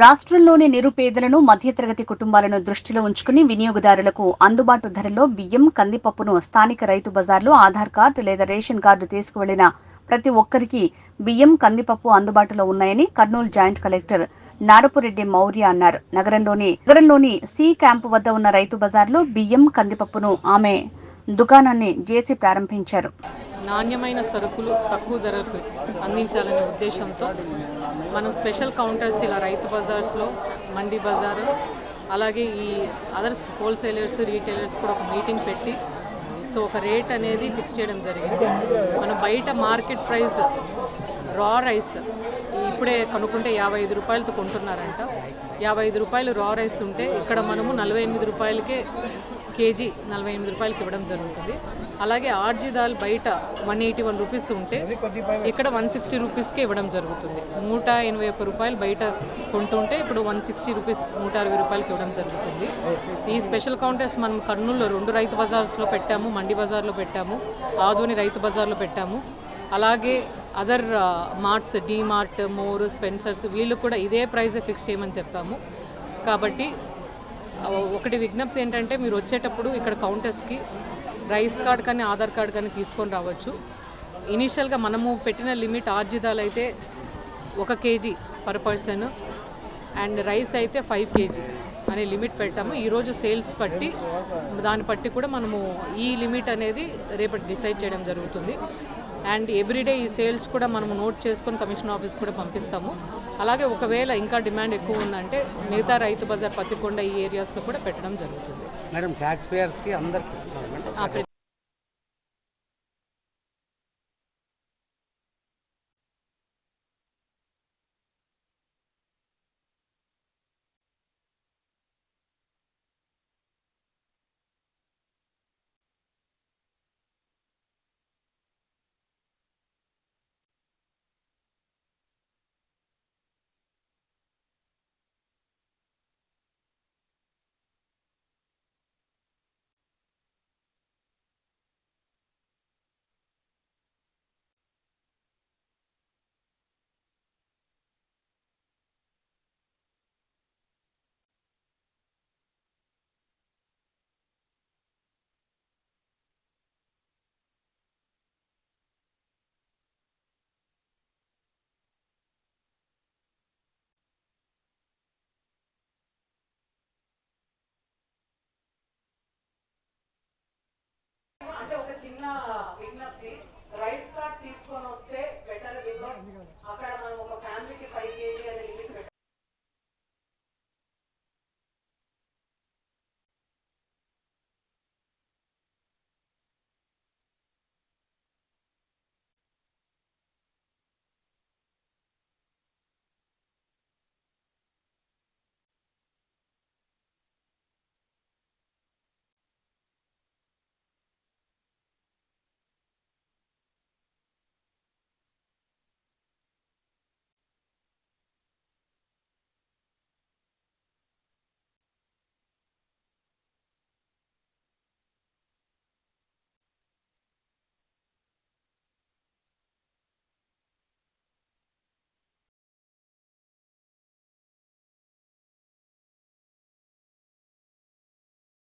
రాష్ట్రంలోని నిరుపేదలను మధ్యతరగతి కుటుంబాలను దృష్టిలో ఉంచుకుని వినియోగదారులకు అందుబాటు ధరలో బియ్యం, కందిపప్పును స్థానిక రైతు బజార్లో ఆధార్ కార్డు లేదా రేషన్ కార్డు తీసుకువెళ్లిన ప్రతి ఒక్కరికి బియ్యం, కందిపప్పు అందుబాటులో ఉన్నాయని కర్నూలు జాయింట్ కలెక్టర్ నారపురెడ్డి మౌర్య అన్నారు. నగరంలోని సి క్యాంపు వద్ద ఉన్న రైతు బజార్లో బియ్యం, కందిపప్పును ఆమె దుకాణాన్ని జేసీ ప్రారంభించారు. నాణ్యమైన సరుకులు తక్కువ ధరకు అందించాలనే ఉద్దేశంతో మనం స్పెషల్ కౌంటర్స్ ఇలా రైతు బజార్స్లో, మండీ బజారు, అలాగే ఈ అదర్స్ హోల్సేలర్స్, రీటైలర్స్ కూడా ఒక మీటింగ్ పెట్టి ఒక రేట్ అనేది ఫిక్స్ చేయడం జరిగింది. మనం బయట మార్కెట్ ప్రైస్ రా రైస్ ఇప్పుడే కనుక్కుంటే 55 రూపాయలతో కొంటున్నారంట. 55 రూపాయలు రా రైస్ ఉంటే ఇక్కడ మనము 48 రూపాయలకే కేజీ 48 రూపాయలకి ఇవ్వడం జరుగుతుంది. అలాగే ఆర్జీ దాల్ బయట 181 రూపీస్ ఉంటే ఇక్కడ 160 రూపీస్కే ఇవ్వడం జరుగుతుంది. 181 రూపాయలు బయట కొంటుంటే ఇప్పుడు 160 రూపీస్ 160 రూపాయలకి ఇవ్వడం జరుగుతుంది. ఈ స్పెషల్ కౌంటర్స్ మనం కర్నూలులో 2 రైతు బజార్స్లో పెట్టాము, మండీ బజార్లో పెట్టాము, ఆదోని రైతు బజార్లో పెట్టాము. అలాగే other marts, D mart, more, Spencer's వీళ్ళు కూడా ఇదే ప్రైజే ఫిక్స్ చేయమని చెప్పాము. కాబట్టి ఒకటి విజ్ఞప్తి ఏంటంటే మీరు వచ్చేటప్పుడు ఇక్కడ కౌంటర్స్కి రైస్ కార్డ్ కానీ ఆధార్ కార్డ్ కానీ తీసుకొని రావచ్చు. ఇనీషియల్గా మనము పెట్టిన లిమిట్ ఆర్జీ దాల్ అయితే 1 KG per person and rice అయితే 5 కేజీ అనే లిమిట్ పెట్టాము. ఈరోజు సేల్స్ బట్టి దాన్ని బట్టి కూడా మనము ఈ లిమిట్ అనేది రేపటి డిసైడ్ చేయడం జరుగుతుంది. అండ్ ఎవ్రీడే ఈ సేల్స్ కూడా మనము నోట్ చేసుకొని కమిషన్ ఆఫీస్ కూడా పంపిస్తాము. అలాగే ఒకవేళ ఇంకా డిమాండ్ ఎక్కువ ఉందంటే మిగతా రైతు బజార్, పత్తికొండ ఈ ఏరియాస్లో కూడా పెట్టడం జరుగుతుంది. మేడం ట్యాక్స్ పేయర్స్కి అందరికీ అంటే ఒక చిన్న విజ్ఞప్తి, రైస్ కార్డ్ తీసుకొని వస్తే బెటర్. బికాస్ అక్కడ